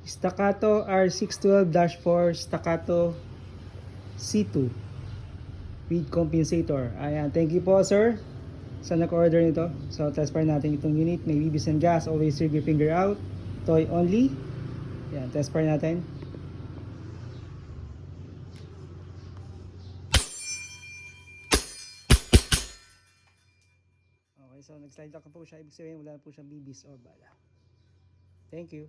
Staccato R612-4 Staccato C2 with compensator. Ayan, thank you po sir sa nag-order nito. So test fire natin itong unit. May BBs and gas, always trigger finger out, toy only. Ayan, test fire natin. Okay, so nag-slide lock na po siya. Ibig sabihin wala na po siyang BBs or bala. Thank you.